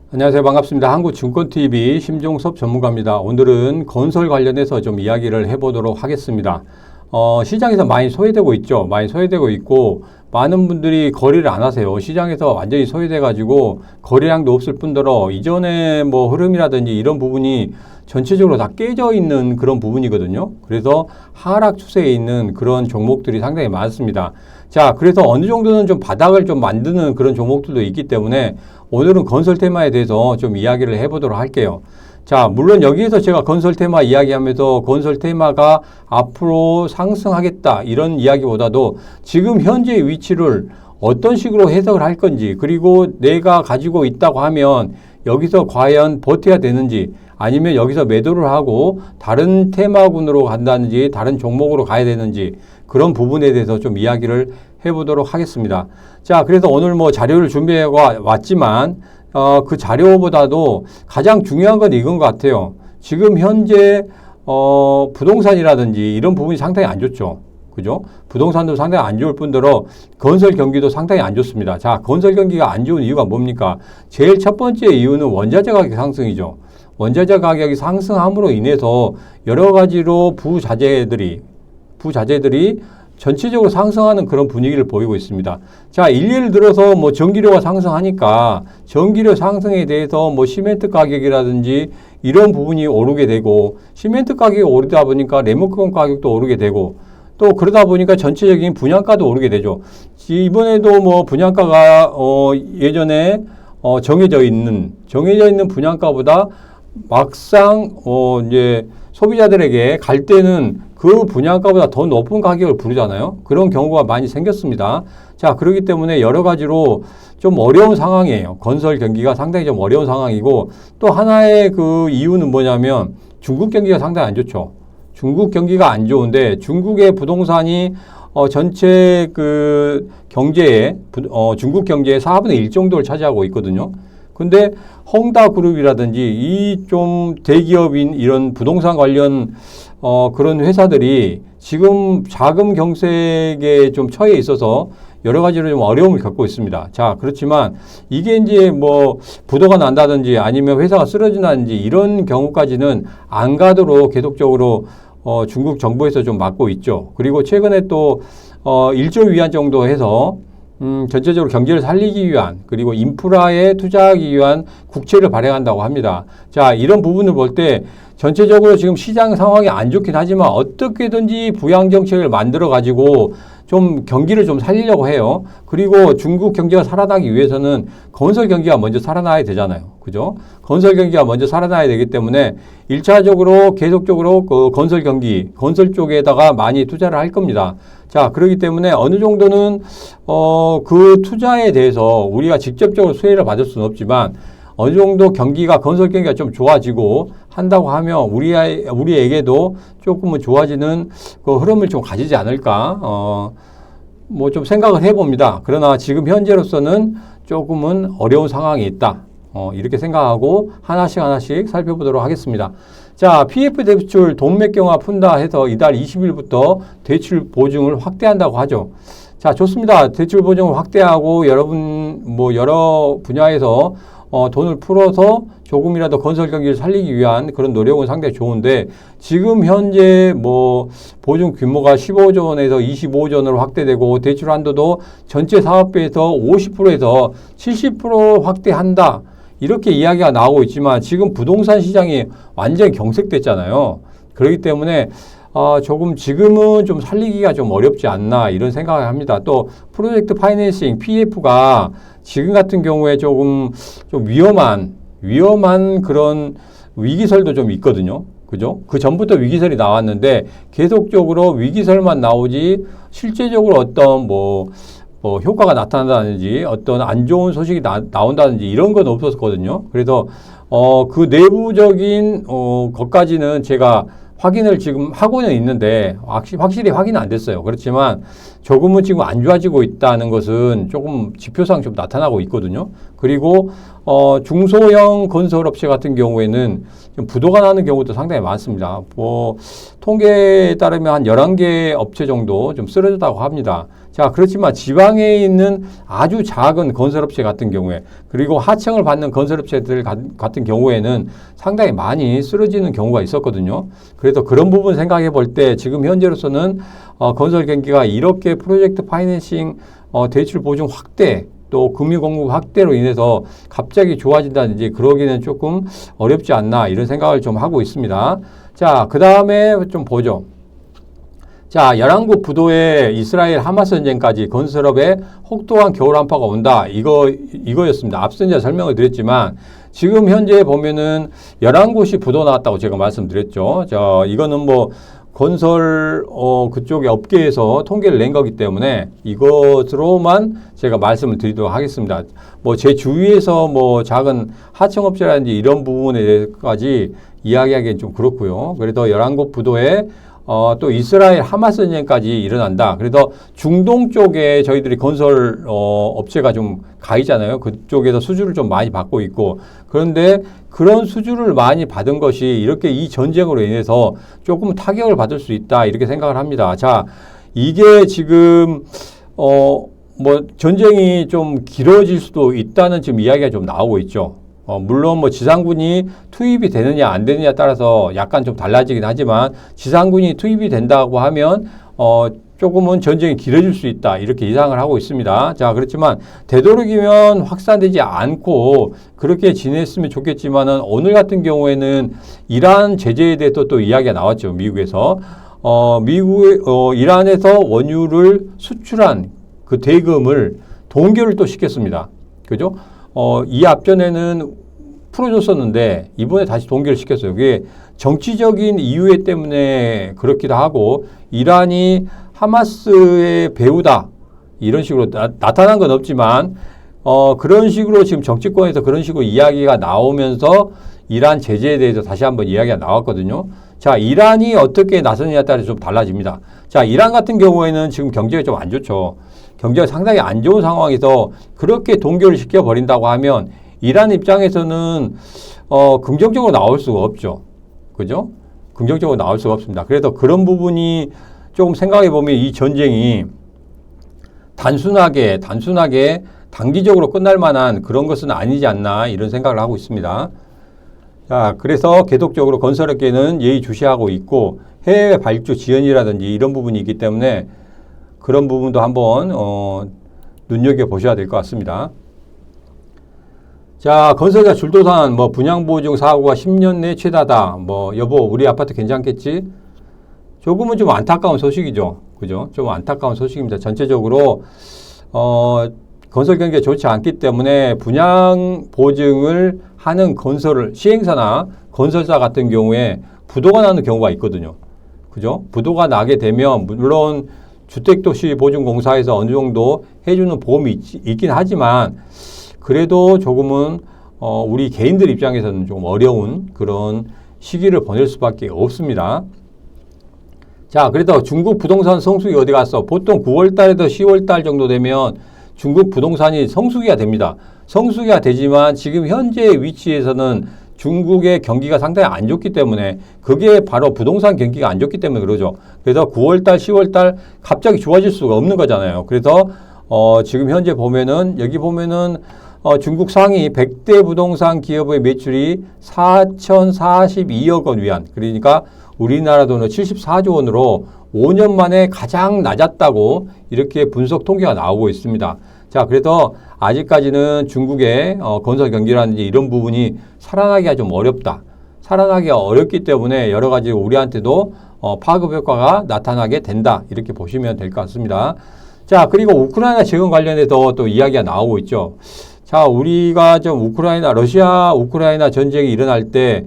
안녕하세요. 반갑습니다. 한국증권TV 심종섭 전문가입니다. 오늘은 건설 관련해서 좀 이야기를 해보도록 하겠습니다. 시장에서 많이 소외되고 있죠. 많이 소외되고 있고 많은 분들이 거래를 안 하세요. 시장에서 완전히 소외돼 가지고 거래량도 없을 뿐더러 이전에 뭐 흐름이라든지 이런 부분이 전체적으로 다 깨져 있는 그런 부분이거든요. 그래서 하락 추세에 있는 그런 종목들이 상당히 많습니다. 자, 그래서 어느 정도는 좀 바닥을 좀 만드는 그런 종목들도 있기 때문에 오늘은 건설 테마에 대해서 좀 이야기를 해보도록 할게요. 자, 물론 여기에서 제가 건설 테마 이야기하면서 건설 테마가 앞으로 상승하겠다 이런 이야기보다도 지금 현재의 위치를 어떤 식으로 해석을 할 건지, 그리고 내가 가지고 있다고 하면 여기서 과연 버텨야 되는지, 아니면 여기서 매도를 하고 다른 테마군으로 간다든지 다른 종목으로 가야 되는지, 그런 부분에 대해서 좀 이야기를 해보도록 하겠습니다. 자, 그래서 오늘 뭐 자료를 준비해 왔지만 그 자료보다도 가장 중요한 건 이건 것 같아요. 지금 현재 부동산이라든지 이런 부분이 상당히 안 좋죠. 그죠? 부동산도 상당히 안 좋을 뿐더러 건설 경기도 상당히 안 좋습니다. 자, 건설 경기가 안 좋은 이유가 뭡니까? 제일 첫 번째 이유는 원자재 가격 상승이죠. 원자재 가격이 상승함으로 인해서 여러 가지로 부자재들이 전체적으로 상승하는 그런 분위기를 보이고 있습니다. 자, 일례를 들어서 뭐 전기료가 상승하니까 전기료 상승에 대해서 뭐 시멘트 가격이라든지 이런 부분이 오르게 되고, 시멘트 가격이 오르다 보니까 레몬콘 가격도 오르게 되고, 또 그러다 보니까 전체적인 분양가도 오르게 되죠. 이번에도 뭐 분양가가 예전에 정해져 있는 분양가보다 막상 이제 소비자들에게 갈 때는 그 분양가보다 더 높은 가격을 부르잖아요. 그런 경우가 많이 생겼습니다. 자, 그렇기 때문에 여러 가지로 좀 어려운 상황이에요. 건설 경기가 상당히 좀 어려운 상황이고, 또 하나의 그 이유는 뭐냐면 중국 경기가 상당히 안 좋죠. 중국 경기가 안 좋은데 중국의 부동산이 전체 그 경제에 중국 경제의 4분의 1 정도를 차지하고 있거든요. 근데 헝다그룹이라든지 이 좀 대기업인 이런 부동산 관련 그런 회사들이 지금 자금 경색에 좀 처해 있어서 여러 가지로 좀 어려움을 겪고 있습니다. 자, 그렇지만 이게 이제 뭐 부도가 난다든지 아니면 회사가 쓰러진다든지 이런 경우까지는 안 가도록 계속적으로 중국 정부에서 좀 막고 있죠. 그리고 최근에 또 1조 위안 정도 해서 전체적으로 경제를 살리기 위한, 그리고 인프라에 투자하기 위한 국채를 발행한다고 합니다. 자, 이런 부분을 볼 때 전체적으로 지금 시장 상황이 안 좋긴 하지만 어떻게든지 부양 정책을 만들어 가지고 좀 경기를 좀 살리려고 해요. 그리고 중국 경제가 살아나기 위해서는 건설 경기가 먼저 살아나야 되잖아요. 그죠? 건설 경기가 먼저 살아나야 되기 때문에 1차적으로 계속적으로 그 건설 쪽에다가 많이 투자를 할 겁니다. 자, 그렇기 때문에 어느 정도는 그 투자에 대해서 우리가 직접적으로 수혜를 받을 수는 없지만 어느 정도 건설 경기가 좀 좋아지고 한다고 하면 우리에게도 조금은 좋아지는 그 흐름을 좀 가지지 않을까, 뭐 좀 생각을 해봅니다. 그러나 지금 현재로서는 조금은 어려운 상황이 있다. 이렇게 생각하고 하나씩 살펴보도록 하겠습니다. 자, PF 대출 동맥경화 푼다 해서 이달 20일부터 대출 보증을 확대한다고 하죠. 자, 좋습니다. 대출 보증을 확대하고 여러분 뭐 여러 분야에서 돈을 풀어서 조금이라도 건설 경기를 살리기 위한 그런 노력은 상당히 좋은데, 지금 현재 뭐 보증 규모가 15조 원에서 25조 원으로 확대되고 대출 한도도 전체 사업비에서 50%에서 70% 확대한다, 이렇게 이야기가 나오고 있지만 지금 부동산 시장이 완전히 경색됐잖아요. 그렇기 때문에 조금 지금은 좀 살리기가 좀 어렵지 않나 이런 생각을 합니다. 또 프로젝트 파이낸싱 PF가 지금 같은 경우에 조금 좀 위험한 그런 위기설도 좀 있거든요. 그죠? 그 전부터 위기설이 나왔는데 계속적으로 위기설만 나오지 실제적으로 어떤 뭐 효과가 나타난다든지 어떤 안 좋은 소식이 나온다든지 이런 건 없었거든요. 그래서 그 내부적인 것까지는 제가 확인을 지금 하고는 있는데 확실히 확인은 안 됐어요. 그렇지만 조금은 지금 안 좋아지고 있다는 것은 조금 지표상 좀 나타나고 있거든요. 그리고 중소형 건설업체 같은 경우에는 좀 부도가 나는 경우도 상당히 많습니다. 통계에 따르면 한 11개 업체 정도 좀 쓰러졌다고 합니다. 자, 그렇지만 지방에 있는 아주 작은 건설업체 같은 경우에, 그리고 하청을 받는 건설업체들 같은 경우에는 상당히 많이 쓰러지는 경우가 있었거든요. 그래서 그런 부분 생각해 볼 때 지금 현재로서는 건설 경기가 이렇게 프로젝트 파이낸싱 대출 보증 확대, 또 금융 공급 확대로 인해서 갑자기 좋아진다든지 그러기는 조금 어렵지 않나, 이런 생각을 좀 하고 있습니다. 자, 그 다음에 좀 보죠. 자, 열왕국 부도에 이스라엘 하마스 전쟁까지 건설업에 혹독한 겨울 한파가 온다. 이거였습니다. 앞서 이제 설명을 드렸지만 지금 현재 보면은 11곳이 부도 나왔다고 제가 말씀드렸죠. 자, 이거는 뭐 건설 그쪽의 업계에서 통계를 낸 거기 때문에 이것으로만 제가 말씀을 드리도록 하겠습니다. 뭐 제 주위에서 뭐 작은 하청업체라든지 이런 부분에 대해서까지 이야기하기엔 좀 그렇고요. 그래도 11곳 부도에 또 이스라엘 하마스 전쟁까지 일어난다. 그래서 중동 쪽에 저희들이 건설 업체가 좀 가 있잖아요. 그쪽에서 수주를 좀 많이 받고 있고, 그런데 그런 수주를 많이 받은 것이 이렇게 이 전쟁으로 인해서 조금 타격을 받을 수 있다, 이렇게 생각을 합니다. 자, 이게 지금 뭐 전쟁이 좀 길어질 수도 있다는 지금 이야기가 좀 나오고 있죠. 물론 뭐 지상군이 투입이 되느냐 안 되느냐에 따라서 약간 좀 달라지긴 하지만 지상군이 투입이 된다고 하면 조금은 전쟁이 길어질 수 있다, 이렇게 예상을 하고 있습니다. 자, 그렇지만 되도록이면 확산되지 않고 그렇게 지냈으면 좋겠지만은 오늘 같은 경우에는 이란 제재에 대해서 또 이야기가 나왔죠. 미국에서 이란에서 원유를 수출한 그 대금을 동결을 또 시켰습니다. 그죠? 이 앞전에는 풀어줬었는데 이번에 다시 동결을 시켰어요. 그게 정치적인 이유 때문에 그렇기도 하고, 이란이 하마스의 배후다, 이런 식으로 나타난 건 없지만 그런 식으로 지금 정치권에서 그런 식으로 이야기가 나오면서 이란 제재에 대해서 다시 한번 이야기가 나왔거든요. 자, 이란이 어떻게 나서느냐에 따라서 좀 달라집니다. 자, 이란 같은 경우에는 지금 경제가 좀 안 좋죠. 경제가 상당히 안 좋은 상황에서 그렇게 동결을 시켜버린다고 하면 이란 입장에서는 긍정적으로 나올 수가 없죠. 그죠? 긍정적으로 나올 수가 없습니다. 그래서 그런 부분이 조금 생각해 보면 이 전쟁이 단순하게 단기적으로 끝날 만한 그런 것은 아니지 않나, 이런 생각을 하고 있습니다. 자, 그래서 계속적으로 건설업계는 예의주시하고 있고 해외 발주 지연이라든지 이런 부분이 있기 때문에 그런 부분도 한번 눈여겨보셔야 될 것 같습니다. 자, 건설자 줄도산 분양보증 사고가 10년 내 최다다. 여보 우리 아파트 괜찮겠지? 조금은 좀 안타까운 소식이죠. 그죠? 좀 안타까운 소식입니다. 전체적으로 건설 경기가 좋지 않기 때문에 분양 보증을 하는 시행사나 건설사 같은 경우에 부도가 나는 경우가 있거든요. 그죠? 부도가 나게 되면 물론 주택도시보증공사에서 어느 정도 해주는 보험이 있긴 하지만 그래도 조금은 우리 개인들 입장에서는 좀 어려운 그런 시기를 보낼 수밖에 없습니다. 자, 그래도 중국 부동산 성수기 어디 갔어? 보통 9월 달에서 10월 달 정도 되면 중국 부동산이 성수기가 됩니다. 성수기가 되지만 지금 현재 위치에서는 중국의 경기가 상당히 안 좋기 때문에, 그게 바로 부동산 경기가 안 좋기 때문에 그러죠. 그래서 9월 달, 10월 달 갑자기 좋아질 수가 없는 거잖아요. 그래서 지금 현재 보면은 여기 보면은 중국 상위 100대 부동산 기업의 매출이 4,042억 원 위안, 그러니까 우리나라 돈으로 74조 원으로 5년 만에 가장 낮았다고 이렇게 분석 통계가 나오고 있습니다. 자, 그래서 아직까지는 중국의 건설 경기라든지 이런 부분이 살아나기가 좀 어렵다. 살아나기가 어렵기 때문에 여러 가지 우리한테도 파급 효과가 나타나게 된다, 이렇게 보시면 될 것 같습니다. 자, 그리고 우크라이나 재건 관련해서 또 이야기가 나오고 있죠. 자, 우리가 좀 러시아 우크라이나 전쟁이 일어날 때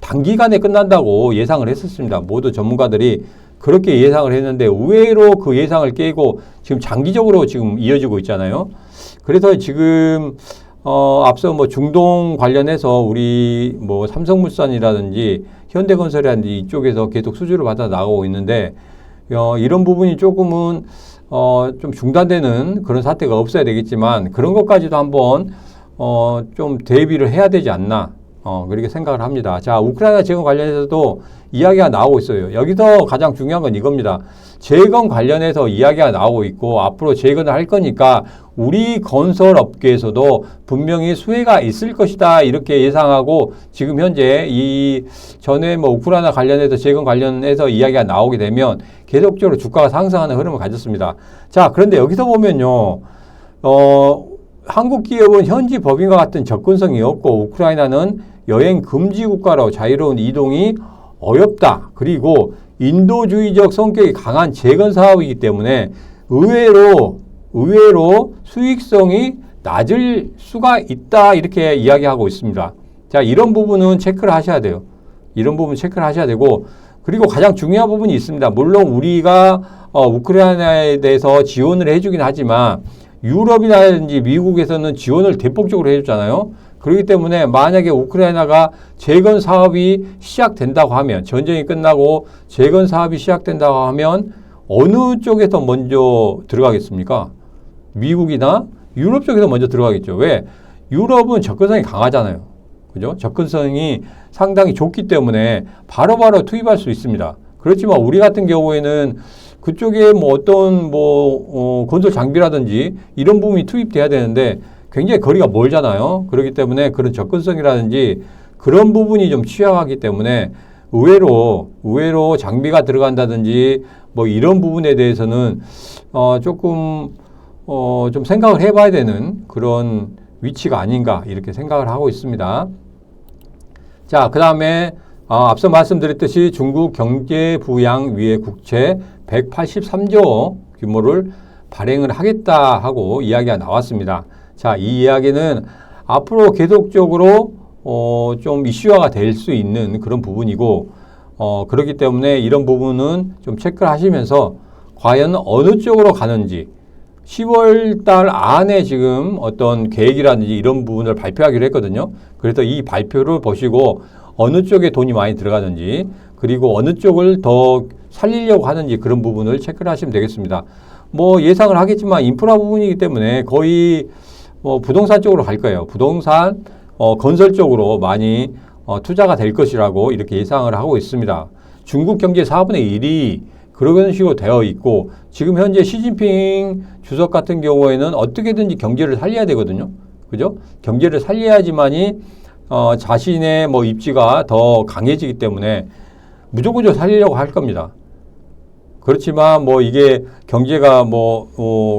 단기간에 끝난다고 예상을 했었습니다. 모두 전문가들이 그렇게 예상을 했는데 의외로 그 예상을 깨고 지금 장기적으로 지금 이어지고 있잖아요. 그래서 지금 앞서 중동 관련해서 우리 삼성물산이라든지 현대건설이라든지 이쪽에서 계속 수주를 받아 나가고 있는데, 이런 부분이 조금은 좀 중단되는 그런 사태가 없어야 되겠지만 그런 것까지도 한번 좀 대비를 해야 되지 않나 그렇게 생각을 합니다. 자, 우크라이나 재건 관련해서도 이야기가 나오고 있어요. 여기서 가장 중요한 건 이겁니다. 재건 관련해서 이야기가 나오고 있고 앞으로 재건을 할 거니까 우리 건설 업계에서도 분명히 수혜가 있을 것이다 이렇게 예상하고 지금 현재 이 전에 뭐 우크라이나 관련해서 재건 관련해서 이야기가 나오게 되면 계속적으로 주가가 상승하는 흐름을 가졌습니다. 자, 그런데 여기서 보면요. 한국 기업은 현지 법인과 같은 접근성이 없고 우크라이나는 여행 금지 국가로 자유로운 이동이 어렵다. 그리고 인도주의적 성격이 강한 재건 사업이기 때문에 의외로 수익성이 낮을 수가 있다. 이렇게 이야기하고 있습니다. 자, 이런 부분은 체크를 하셔야 돼요. 이런 부분 체크를 하셔야 되고 그리고 가장 중요한 부분이 있습니다. 물론 우리가 우크라이나에 대해서 지원을 해주긴 하지만 유럽이라든지 미국에서는 지원을 대폭적으로 해주잖아요. 그렇기 때문에 만약에 우크라이나가 재건 사업이 시작된다고 하면 전쟁이 끝나고 재건 사업이 시작된다고 하면 어느 쪽에서 먼저 들어가겠습니까? 미국이나 유럽 쪽에서 먼저 들어가겠죠. 왜? 유럽은 접근성이 강하잖아요. 그죠? 접근성이 상당히 좋기 때문에 바로바로 투입할 수 있습니다. 그렇지만 우리 같은 경우에는 그쪽에 뭐 어떤 건설 장비라든지 이런 부분이 투입돼야 되는데 굉장히 거리가 멀잖아요. 그렇기 때문에 그런 접근성이라든지 그런 부분이 좀 취약하기 때문에 의외로 장비가 들어간다든지 뭐 이런 부분에 대해서는 조금 좀 생각을 해봐야 되는 그런 위치가 아닌가 이렇게 생각을 하고 있습니다. 자, 그 다음에 앞서 말씀드렸듯이 중국 경제부양위해 국채 183조 규모를 발행을 하겠다 하고 이야기가 나왔습니다. 자, 이 이야기는 앞으로 계속적으로 좀 이슈화가 될 수 있는 그런 부분이고 그렇기 때문에 이런 부분은 좀 체크를 하시면서 과연 어느 쪽으로 가는지 10월 달 안에 지금 어떤 계획이라든지 이런 부분을 발표하기로 했거든요. 그래서 이 발표를 보시고 어느 쪽에 돈이 많이 들어가는지 그리고 어느 쪽을 더 살리려고 하는지 그런 부분을 체크를 하시면 되겠습니다. 뭐 예상을 하겠지만 인프라 부분이기 때문에 거의 부동산 쪽으로 갈 거예요. 부동산, 건설 쪽으로 많이 투자가 될 것이라고 이렇게 예상을 하고 있습니다. 중국 경제 4분의 1이 그런 식으로 되어 있고 지금 현재 시진핑 주석 같은 경우에는 어떻게든지 경제를 살려야 되거든요. 그죠? 경제를 살려야지만이 자신의 입지가 더 강해지기 때문에 무조건 살리려고 할 겁니다. 그렇지만 이게 경제가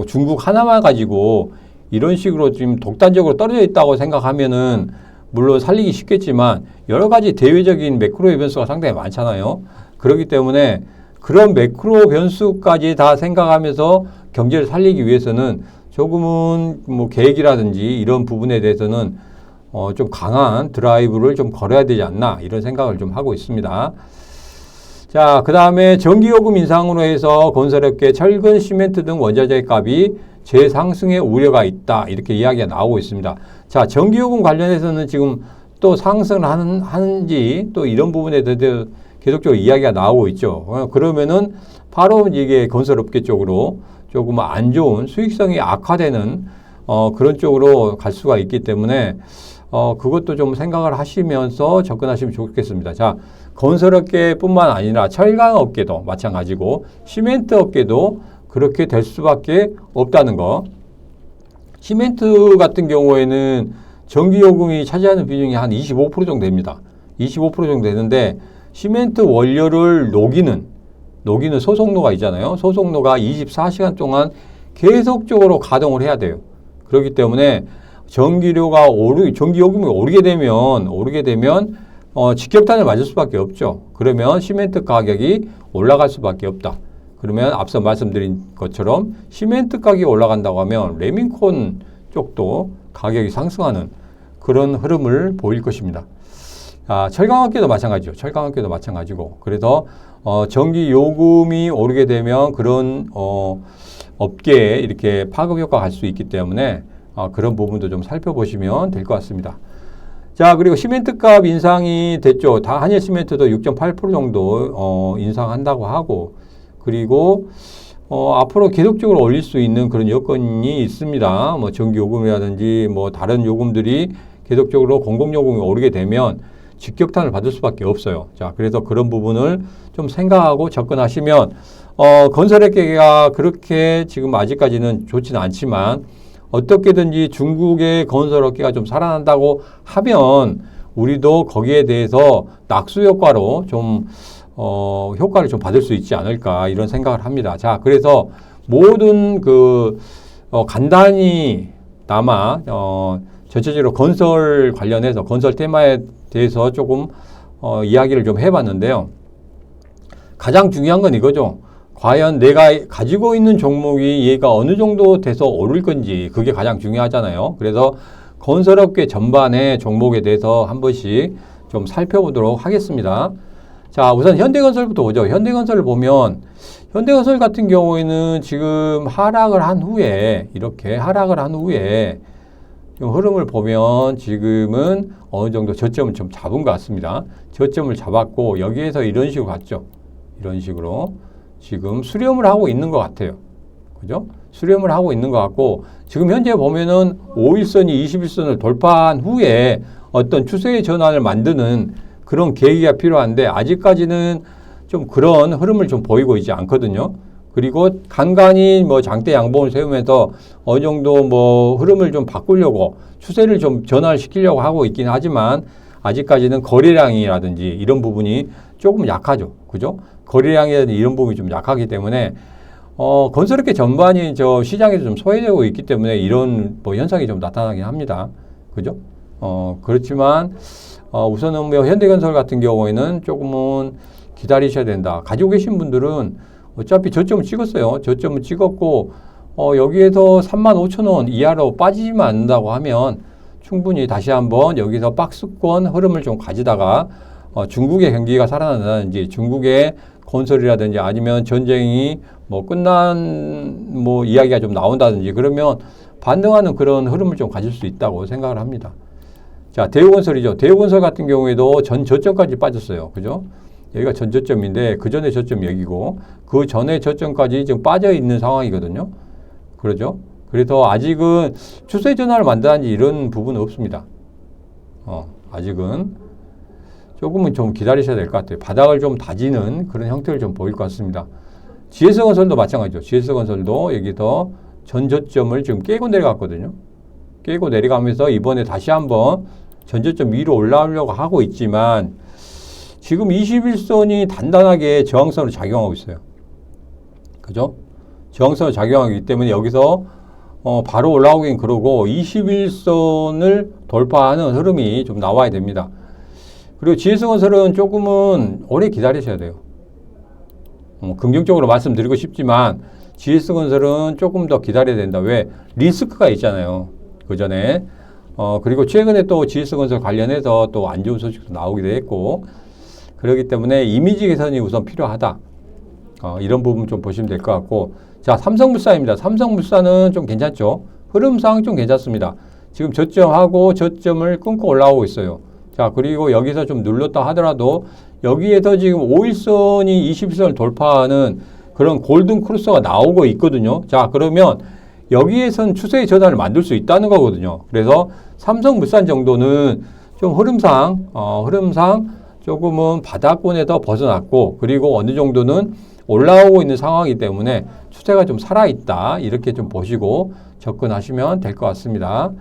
중국 하나만 가지고 이런 식으로 지금 독단적으로 떨어져 있다고 생각하면은 물론 살리기 쉽겠지만 여러 가지 대외적인 매크로의 변수가 상당히 많잖아요. 그렇기 때문에 그런 매크로 변수까지 다 생각하면서 경제를 살리기 위해서는 조금은 계획이라든지 이런 부분에 대해서는 좀 강한 드라이브를 좀 걸어야 되지 않나 이런 생각을 좀 하고 있습니다. 자, 그 다음에 전기요금 인상으로 해서 건설업계 철근, 시멘트 등 원자재 값이 재상승의 우려가 있다. 이렇게 이야기가 나오고 있습니다. 자, 전기요금 관련해서는 지금 또 상승을 하는지 또 이런 부분에 대해서 계속적으로 이야기가 나오고 있죠. 그러면은 바로 이게 건설업계 쪽으로 조금 안 좋은 수익성이 악화되는 그런 쪽으로 갈 수가 있기 때문에 그것도 좀 생각을 하시면서 접근하시면 좋겠습니다. 자, 건설업계뿐만 아니라 철강업계도 마찬가지고 시멘트 업계도 그렇게 될 수밖에 없다는 거. 시멘트 같은 경우에는 전기요금이 차지하는 비중이 한 25% 정도 됩니다. 25% 정도 되는데 시멘트 원료를 녹이는 소속로가 있잖아요. 소속로가 24시간 동안 계속적으로 가동을 해야 돼요. 그렇기 때문에 전기요금이 오르게 되면 직격탄을 맞을 수밖에 없죠. 그러면 시멘트 가격이 올라갈 수밖에 없다. 그러면 앞서 말씀드린 것처럼 시멘트 가격이 올라간다고 하면 레민콘 쪽도 가격이 상승하는 그런 흐름을 보일 것입니다. 철강업계도 마찬가지죠. 철강업계도 마찬가지고. 그래서 전기 요금이 오르게 되면 그런 업계에 이렇게 파급 효과가 갈 수 있기 때문에 그런 부분도 좀 살펴보시면 될 것 같습니다. 자, 그리고 시멘트 값 인상이 됐죠. 다 한일 시멘트도 6.8% 정도 인상한다고 하고 그리고 앞으로 계속적으로 올릴 수 있는 그런 여건이 있습니다. 뭐 전기요금이라든지 뭐 다른 요금들이 계속적으로 공공요금이 오르게 되면 직격탄을 받을 수밖에 없어요. 자, 그래서 그런 부분을 좀 생각하고 접근하시면 건설업계가 그렇게 지금 아직까지는 좋지는 않지만 어떻게든지 중국의 건설업계가 좀 살아난다고 하면 우리도 거기에 대해서 낙수 효과로 좀 효과를 좀 받을 수 있지 않을까 이런 생각을 합니다. 자, 그래서 모든 간단히나마 전체적으로 건설 관련해서 건설 테마에 대해서 조금 이야기를 좀 해봤는데요. 가장 중요한 건 이거죠. 과연 내가 가지고 있는 종목이 얘가 어느 정도 돼서 오를 건지 그게 가장 중요하잖아요. 그래서 건설업계 전반의 종목에 대해서 한 번씩 좀 살펴보도록 하겠습니다. 자, 우선 현대건설부터 보죠. 현대건설을 보면 현대건설 같은 경우에는 지금 하락을 한 후에 이렇게 하락을 한 후에 지금 흐름을 보면 지금은 어느 정도 저점을 좀 잡은 것 같습니다. 저점을 잡았고 여기에서 이런 식으로 갔죠. 이런 식으로 지금 수렴을 하고 있는 것 같아요. 그죠? 수렴을 하고 있는 것 같고 지금 현재 보면은 5일선이 21선을 돌파한 후에 어떤 추세의 전환을 만드는 그런 계기가 필요한데 아직까지는 좀 그런 흐름을 좀 보이고 있지 않거든요. 그리고 간간히 뭐 장대 양봉을 세우면서 어느 정도 뭐 흐름을 좀 바꾸려고 추세를 좀 전환을 시키려고 하고 있긴 하지만 아직까지는 거래량이라든지 이런 부분이 조금 약하죠. 그죠? 거래량이라든지 이런 부분이 좀 약하기 때문에 건설업계 전반이 시장에서 좀 소외되고 있기 때문에 이런 뭐 현상이 좀 나타나긴 합니다. 그죠? 그렇지만 우선은 뭐 현대건설 같은 경우에는 조금은 기다리셔야 된다. 가지고 계신 분들은 어차피 저점을 찍었어요. 저점을 찍었고 여기에서 35,000원 이하로 빠지지만 않는다고 하면 충분히 다시 한번 여기서 박스권 흐름을 좀 가지다가 중국의 경기가 살아난다든지 중국의 건설이라든지 아니면 전쟁이 뭐 끝난 뭐 이야기가 좀 나온다든지 그러면 반등하는 그런 흐름을 좀 가질 수 있다고 생각을 합니다. 자, 대우건설이죠. 대우건설 같은 경우에도 전 저점까지 빠졌어요. 그죠? 여기가 전 저점인데 그 전에 저점 여기고 그 전에 저점까지 지금 빠져 있는 상황이거든요. 그러죠? 그래서 아직은 추세 전환을 만드는지 이런 부분은 없습니다. 아직은 조금은 좀 기다리셔야 될 것 같아요. 바닥을 좀 다지는 그런 형태를 좀 보일 것 같습니다. GS건설도 마찬가지죠. GS건설도 여기서 전 저점을 지금 깨고 내려갔거든요. 깨고 내려가면서 이번에 다시 한번 전 저점 위로 올라오려고 하고 있지만 지금 21선이 단단하게 저항선으로 작용하고 있어요. 그죠? 저항선으로 작용하기 때문에 여기서 바로 올라오긴 그러고 21선을 돌파하는 흐름이 좀 나와야 됩니다. 그리고 GS건설은 조금은 오래 기다리셔야 돼요. 긍정적으로 말씀드리고 싶지만 GS건설은 조금 더 기다려야 된다. 왜? 리스크가 있잖아요. 그 전에. 그리고 최근에 또 GS건설 관련해서 또 안 좋은 소식도 나오기도 했고 그렇기 때문에 이미지 개선이 우선 필요하다. 이런 부분 좀 보시면 될 것 같고 자, 삼성물산입니다. 삼성물산은 좀 괜찮죠. 흐름상 좀 괜찮습니다. 지금 저점하고 저점을 끊고 올라오고 있어요. 자, 그리고 여기서 좀 눌렀다 하더라도 여기에서 지금 5일선이 21선을 돌파하는 그런 골든 크로스가 나오고 있거든요. 자, 그러면 여기에선 추세의 전환을 만들 수 있다는 거거든요. 그래서 삼성물산 정도는 좀 흐름상 조금은 바닥권에서 벗어났고 그리고 어느 정도는 올라오고 있는 상황이기 때문에 추세가 좀 살아있다. 이렇게 좀 보시고 접근하시면 될 것 같습니다.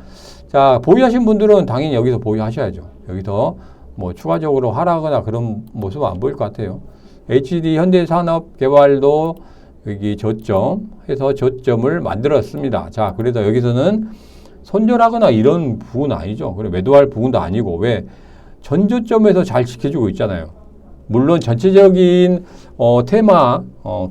자, 보유하신 분들은 당연히 여기서 보유하셔야죠. 여기서 뭐 추가적으로 하락하거나 그런 모습은 안 보일 것 같아요. HD 현대산업개발도 여기 저점 해서 저점을 만들었습니다. 자, 그래서 여기서는 손절하거나 이런 부분 아니죠. 그래 매도할 부분도 아니고 왜 전저점에서 잘 지켜주고 있잖아요. 물론 전체적인 테마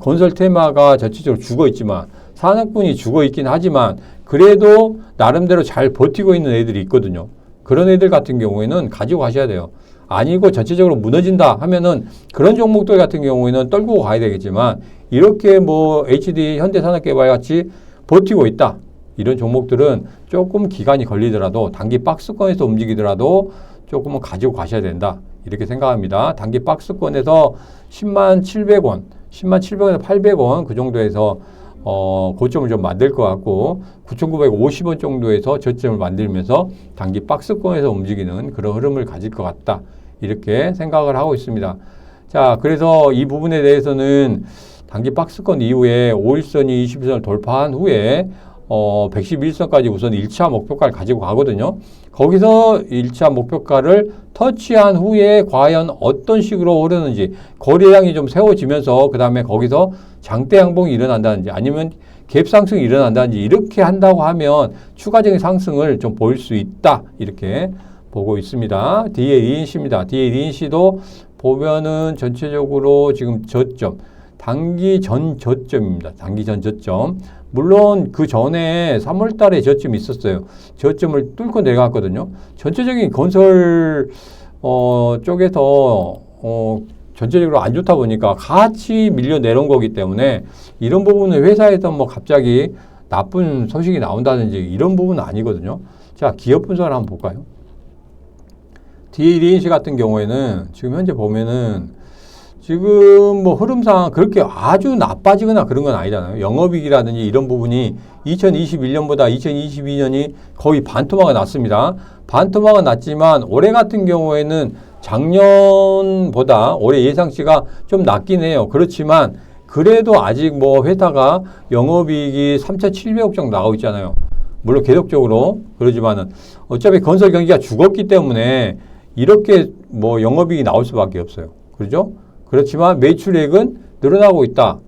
건설 테마가 전체적으로 죽어 있지만 산업군이 죽어 있긴 하지만 그래도 나름대로 잘 버티고 있는 애들이 있거든요. 그런 애들 같은 경우에는 가지고 가셔야 돼요. 아니고 전체적으로 무너진다 하면은 그런 종목들 같은 경우에는 떨고 가야 되겠지만 이렇게 뭐 HD 현대산업개발 같이 버티고 있다. 이런 종목들은 조금 기간이 걸리더라도 단기 박스권에서 움직이더라도 조금은 가지고 가셔야 된다. 이렇게 생각합니다. 단기 박스권에서 10만 700원 10만 700원에서 800원 그 정도에서 고점을 좀 만들 것 같고 9,950원 정도에서 저점을 만들면서 단기 박스권에서 움직이는 그런 흐름을 가질 것 같다. 이렇게 생각을 하고 있습니다. 자, 그래서 이 부분에 대해서는 단기 박스권 이후에 5일선이 21선을 돌파한 후에 111선까지 우선 1차 목표가를 가지고 가거든요. 거기서 1차 목표가를 터치한 후에 과연 어떤 식으로 오르는지 거래량이 좀 세워지면서 그 다음에 거기서 장대 양봉이 일어난다든지 아니면 갭 상승이 일어난다든지 이렇게 한다고 하면 추가적인 상승을 좀 보일 수 있다. 이렇게 보고 있습니다. DA 리인시입니다. DA 리인시도 보면은 전체적으로 지금 저점, 단기 전 저점입니다. 단기 전 저점. 물론 그 전에 3월 달에 저점이 있었어요. 저점을 뚫고 내려갔거든요. 전체적인 건설 쪽에서 전체적으로 안 좋다 보니까 같이 밀려 내려온 거기 때문에 이런 부분은 회사에서 뭐 갑자기 나쁜 소식이 나온다든지 이런 부분은 아니거든요. 자, 기업 분석을 한번 볼까요? DADNC 같은 경우에는 지금 현재 보면은 지금 뭐 흐름상 그렇게 아주 나빠지거나 그런 건 아니잖아요. 영업이익이라든지 이런 부분이 2021년보다 2022년이 거의 반토막이 났습니다. 반토막은 났지만 올해 같은 경우에는 작년보다 올해 예상치가 좀 낮긴 해요. 그렇지만 그래도 아직 뭐 회사가 영업이익이 3,700억 정도 나오고 있잖아요. 물론 계속적으로 그러지만은 어차피 건설 경기가 죽었기 때문에 이렇게 뭐 영업이익이 나올 수밖에 없어요. 그렇죠? 그렇지만 매출액은 늘어나고 있다.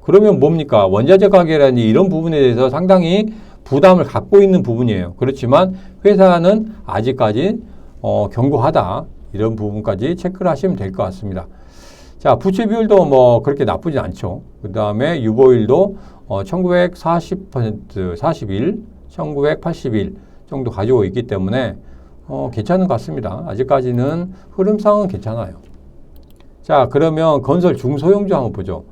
그러면 뭡니까? 원자재 가격이라든지 이런 부분에 대해서 상당히 부담을 갖고 있는 부분이에요. 그렇지만 회사는 아직까지 견고하다. 이런 부분까지 체크를 하시면 될 것 같습니다. 자, 부채 비율도 뭐 그렇게 나쁘진 않죠. 그 다음에 유보율도 1940%, 41, 1981 정도 가지고 있기 때문에 괜찮은 것 같습니다. 아직까지는 흐름상은 괜찮아요. 자, 그러면 건설 중소형주 한번 보죠.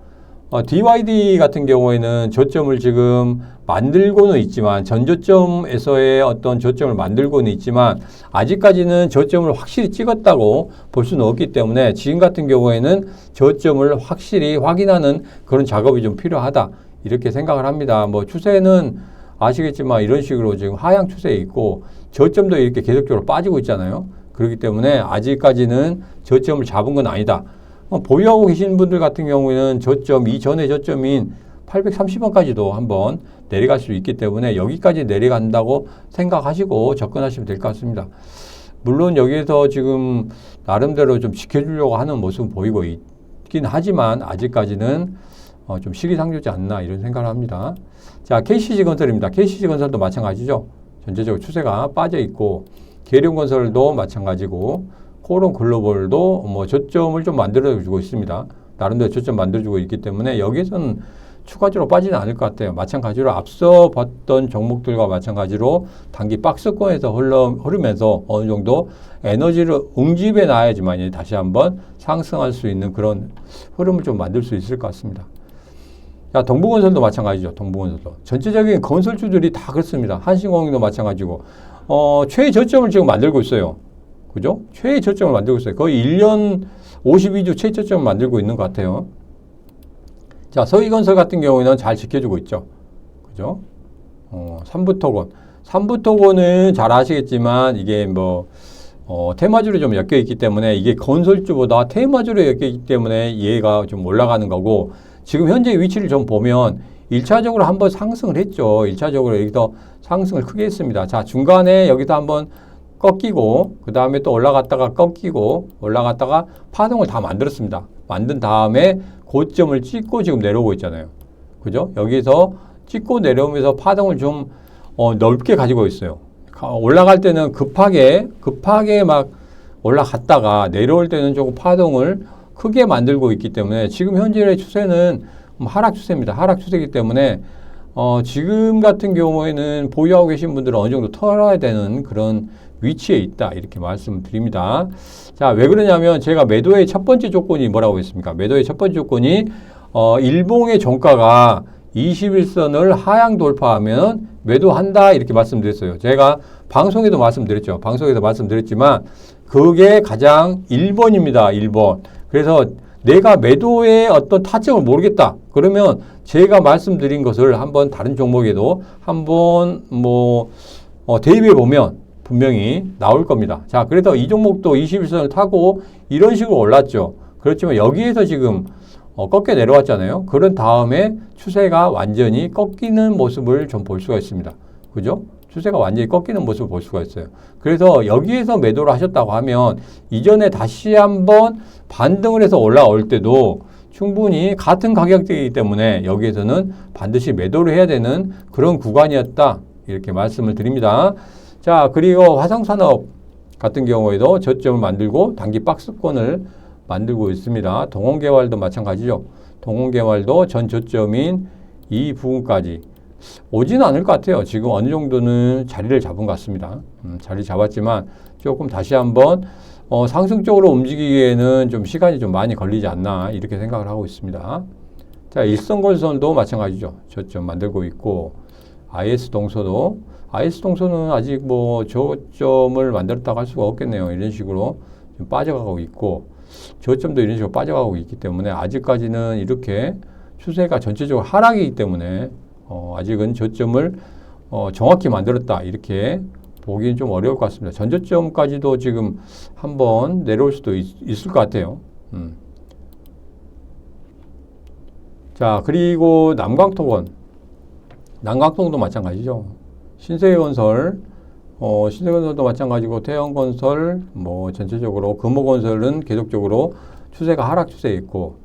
DYD 같은 경우에는 저점을 지금 만들고는 있지만 전저점에서의 어떤 저점을 만들고는 있지만 아직까지는 저점을 확실히 찍었다고 볼 수는 없기 때문에 지금 같은 경우에는 저점을 확실히 확인하는 그런 작업이 좀 필요하다. 이렇게 생각을 합니다. 뭐 추세는 아시겠지만 이런 식으로 지금 하향 추세에 있고 저점도 이렇게 계속적으로 빠지고 있잖아요. 그렇기 때문에 아직까지는 저점을 잡은 건 아니다. 보유하고 계신 분들 같은 경우에는 저점, 이전의 저점인 830원까지도 한번 내려갈 수 있기 때문에 여기까지 내려간다고 생각하시고 접근하시면 될 것 같습니다. 물론 여기에서 지금 나름대로 좀 지켜주려고 하는 모습은 보이고 있긴 하지만 아직까지는 좀 시기상조지 않나 이런 생각을 합니다. 자, KCG건설입니다. KCG건설도 마찬가지죠. 전체적으로 추세가 빠져 있고 계룡건설도 마찬가지고 코론 글로벌도 뭐 저점을 좀 만들어주고 있습니다. 나름대로 저점 만들어주고 있기 때문에 여기서는 추가적으로 빠지는 않을 것 같아요. 마찬가지로 앞서 봤던 종목들과 마찬가지로 단기 박스권에서 흐르면서 어느 정도 에너지를 응집해 놔야지만 다시 한번 상승할 수 있는 그런 흐름을 좀 만들 수 있을 것 같습니다. 자, 동부건설도 마찬가지죠. 동부건설도. 전체적인 건설주들이 다 그렇습니다. 한신공항도 마찬가지고 최저점을 지금 만들고 있어요. 그죠? 최애 저점을 만들고 있어요. 거의 1년 52주 최애 저점을 만들고 있는 것 같아요. 자, 서희건설 같은 경우에는 잘 지켜주고 있죠. 그죠? 삼부토건. 삼부토건은 잘 아시겠지만 이게 뭐 테마주로 좀 엮여 있기 때문에 이게 건설주보다 테마주로 엮여 있기 때문에 얘가 좀 올라가는 거고 지금 현재 위치를 좀 보면 1차적으로 한번 상승을 했죠. 1차적으로 여기서 상승을 크게 했습니다. 자, 중간에 여기서 한번 꺾이고 그 다음에 또 올라갔다가 꺾이고 올라갔다가 파동을 다 만들었습니다. 만든 다음에 고점을 찍고 지금 내려오고 있잖아요. 그죠? 여기서 찍고 내려오면서 파동을 좀 넓게 가지고 있어요. 올라갈 때는 급하게 막 올라갔다가 내려올 때는 조금 파동을 크게 만들고 있기 때문에 지금 현재의 추세는 하락 추세입니다. 하락 추세이기 때문에 지금 같은 경우에는 보유하고 계신 분들은 어느 정도 털어야 되는 그런 위치에 있다. 이렇게 말씀드립니다. 자, 왜 그러냐면 제가 매도의 첫 번째 조건이 뭐라고 했습니까? 매도의 첫 번째 조건이 일봉의 종가가 21선을 하향 돌파하면 매도한다. 이렇게 말씀드렸어요. 제가 방송에도 말씀드렸죠. 방송에서 말씀드렸지만 그게 가장 1번입니다. 1번. 그래서 내가 매도의 어떤 타점을 모르겠다. 그러면 제가 말씀드린 것을 한번 다른 종목에도 한번 대입해 보면 분명히 나올 겁니다. 자, 그래서 이 종목도 21선을 타고 이런 식으로 올랐죠. 그렇지만 여기에서 지금 꺾여 내려왔잖아요. 그런 다음에 추세가 완전히 꺾이는 모습을 좀 볼 수가 있습니다. 그죠? 추세가 완전히 꺾이는 모습을 볼 수가 있어요. 그래서 여기에서 매도를 하셨다고 하면 이전에 다시 한번 반등을 해서 올라올 때도 충분히 같은 가격대이기 때문에 여기에서는 반드시 매도를 해야 되는 그런 구간이었다. 이렇게 말씀을 드립니다. 자, 그리고 화성산업 같은 경우에도 저점을 만들고 단기 박스권을 만들고 있습니다. 동원개발도 마찬가지죠. 동원개발도 전 저점인 이 부분까지 오지는 않을 것 같아요. 지금 어느 정도는 자리를 잡은 것 같습니다. 자리 잡았지만 조금 다시 한번 상승적으로 움직이기에는 좀 시간이 좀 많이 걸리지 않나 이렇게 생각을 하고 있습니다. 자, 일성건설도 마찬가지죠. 저점 만들고 있고 IS동소도 IS동소는 아직 저점을 만들었다고 할 수가 없겠네요. 이런 식으로 좀 빠져가고 있고 저점도 이런 식으로 빠져가고 있기 때문에 아직까지는 이렇게 추세가 전체적으로 하락이기 때문에 아직은 저점을 정확히 만들었다 이렇게 보기는 좀 어려울 것 같습니다. 전저점까지도 지금 한번 내려올 수도 있을 것 같아요. 자, 그리고 남광통도 마찬가지죠. 신세계건설 신세계건설도 마찬가지고 태영건설 전체적으로 금호건설은 계속적으로 추세가 하락 추세에 있고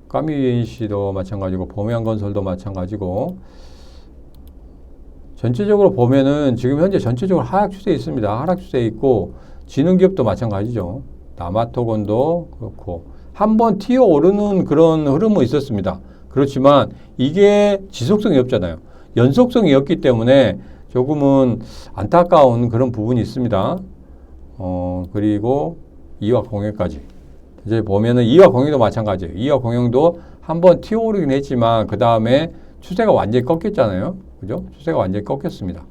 까미유엔씨도 마찬가지고 범양건설도 마찬가지고 전체적으로 보면은 지금 현재 전체적으로 하락 추세에 있습니다. 하락 추세에 있고 지능기업도 마찬가지죠. 남아토건도 그렇고 한번 튀어 오르는 그런 흐름은 있었습니다. 그렇지만 이게 지속성이 없잖아요. 연속성이 없기 때문에 조금은 안타까운 그런 부분이 있습니다. 그리고 이화공영까지 이제 보면은 이화공영도 마찬가지예요. 이화공영도 한번 튀어오르긴 했지만 그 다음에 추세가 완전히 꺾였잖아요. 그죠? 추세가 완전히 꺾였습니다.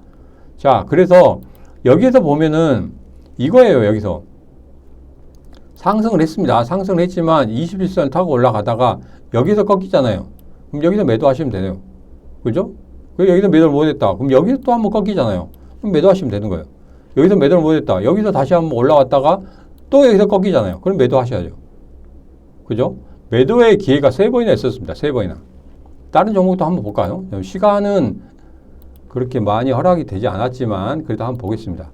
자, 그래서 여기에서 보면은 이거예요. 여기서 상승을 했습니다. 상승을 했지만 21선 타고 올라가다가 여기서 꺾이잖아요. 그럼 여기서 매도하시면 되네요. 그죠? 여기서 매도를 못했다. 그럼 여기서 또 한번 꺾이잖아요. 그럼 매도하시면 되는 거예요. 여기서 매도를 못했다. 여기서 다시 한번 올라왔다가 또 여기서 꺾이잖아요. 그럼 매도하셔야죠. 그죠? 매도의 기회가 3번이나 있었습니다. 3번이나. 다른 종목도 한번 볼까요? 시간은 그렇게 많이 허락이 되지 않았지만 그래도 한번 보겠습니다.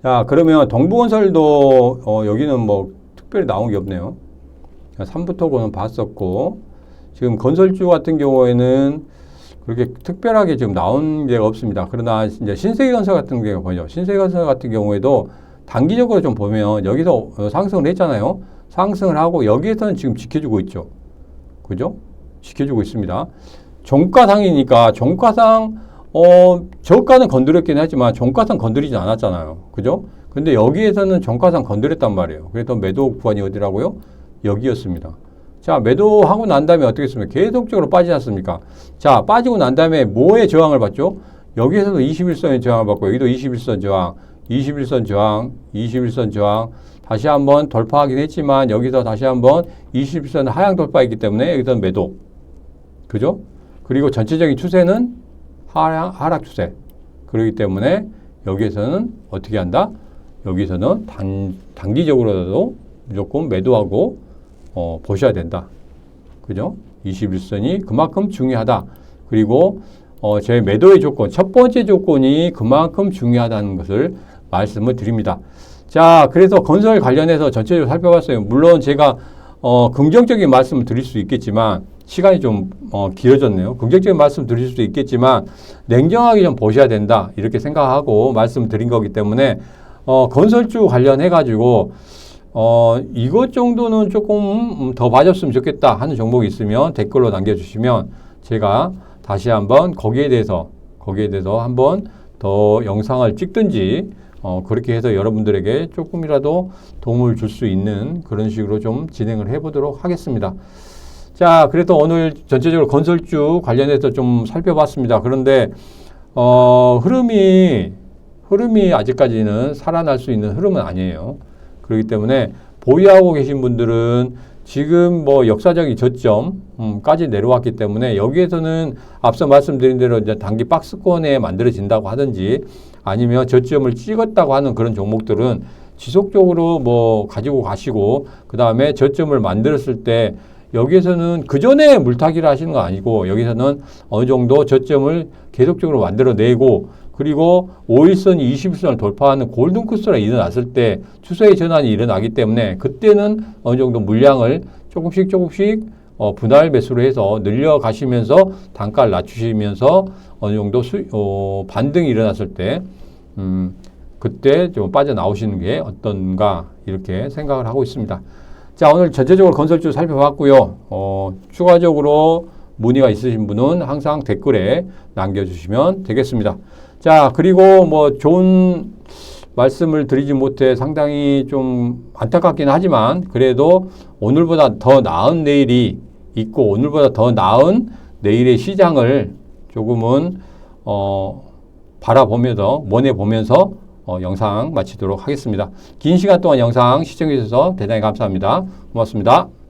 자, 그러면 동부건설도 여기는 특별히 나온 게 없네요. 3부토고는 봤었고 지금 건설주 같은 경우에는 그렇게 특별하게 지금 나온 게 없습니다. 그러나 이제 신세계건설 같은 경우 보죠. 신세계건설 같은 경우에도 단기적으로 좀 보면 여기서 상승을 했잖아요. 상승을 하고 여기에서는 지금 지켜주고 있죠. 그죠? 지켜주고 있습니다. 종가상이니까 종가상 저가는 건드렸긴 하지만 종가상 건드리진 않았잖아요. 그죠? 근데 여기에서는 종가상 건드렸단 말이에요. 그래서 매도 구간이 어디라고요? 여기였습니다. 자, 매도하고 난 다음에 어떻게 했습니까? 계속적으로 빠지지 않습니까? 자, 빠지고 난 다음에 뭐의 저항을 받죠? 여기에서도 21선의 저항을 받고 여기도 21선 저항, 21선 저항, 21선 저항 다시 한번 돌파하긴 했지만 여기서 다시 한번 21선 하향 돌파했기 때문에 여기서는 매도. 그죠? 그리고 전체적인 추세는 하락 추세. 그렇기 때문에 여기에서는 어떻게 한다? 여기서는 단기적으로라도 무조건 매도하고 보셔야 된다. 그죠? 21선이 그만큼 중요하다. 그리고 제 매도의 조건, 첫 번째 조건이 그만큼 중요하다는 것을 말씀을 드립니다. 자, 그래서 건설 관련해서 전체적으로 살펴봤어요. 물론 제가 긍정적인 말씀을 드릴 수 있겠지만 시간이 좀 길어졌네요. 긍정적인 말씀 드릴 수도 있겠지만 냉정하게 좀 보셔야 된다. 이렇게 생각하고 말씀드린 거기 때문에 건설주 관련해 가지고 이것 정도는 조금 더 봐줬으면 좋겠다 하는 종목이 있으면 댓글로 남겨주시면 제가 다시 한번 거기에 대해서 한번 더 영상을 찍든지 그렇게 해서 여러분들에게 조금이라도 도움을 줄 수 있는 그런 식으로 좀 진행을 해보도록 하겠습니다. 자, 그래서 오늘 전체적으로 건설주 관련해서 좀 살펴봤습니다. 그런데 흐름이 흐름이 아직까지는 살아날 수 있는 흐름은 아니에요. 그렇기 때문에 보유하고 계신 분들은 지금 뭐 역사적인 저점까지 내려왔기 때문에 여기에서는 앞서 말씀드린 대로 이제 단기 박스권에 만들어진다고 하든지 아니면 저점을 찍었다고 하는 그런 종목들은 지속적으로 뭐 가지고 가시고 그 다음에 저점을 만들었을 때 여기에서는 그 전에 물타기를 하시는 거 아니고 여기서는 어느 정도 저점을 계속적으로 만들어내고 그리고 5일선, 20일선을 돌파하는 골든크로스가 일어났을 때 추세의 전환이 일어나기 때문에 그때는 어느 정도 물량을 조금씩 분할 매수로 해서 늘려가시면서 단가를 낮추시면서 어느 정도 반등이 일어났을 때 그때 좀 빠져나오시는 게 어떤가 이렇게 생각을 하고 있습니다. 자, 오늘 전체적으로 건설주 살펴봤고요. 추가적으로 문의가 있으신 분은 항상 댓글에 남겨주시면 되겠습니다. 자, 그리고 뭐 좋은 말씀을 드리지 못해 상당히 좀 안타깝긴 하지만 그래도 오늘보다 더 나은 내일이 있고 오늘보다 더 나은 내일의 시장을 조금은 바라보면서 원해보면서 영상 마치도록 하겠습니다. 긴 시간 동안 영상 시청해 주셔서 대단히 감사합니다. 고맙습니다.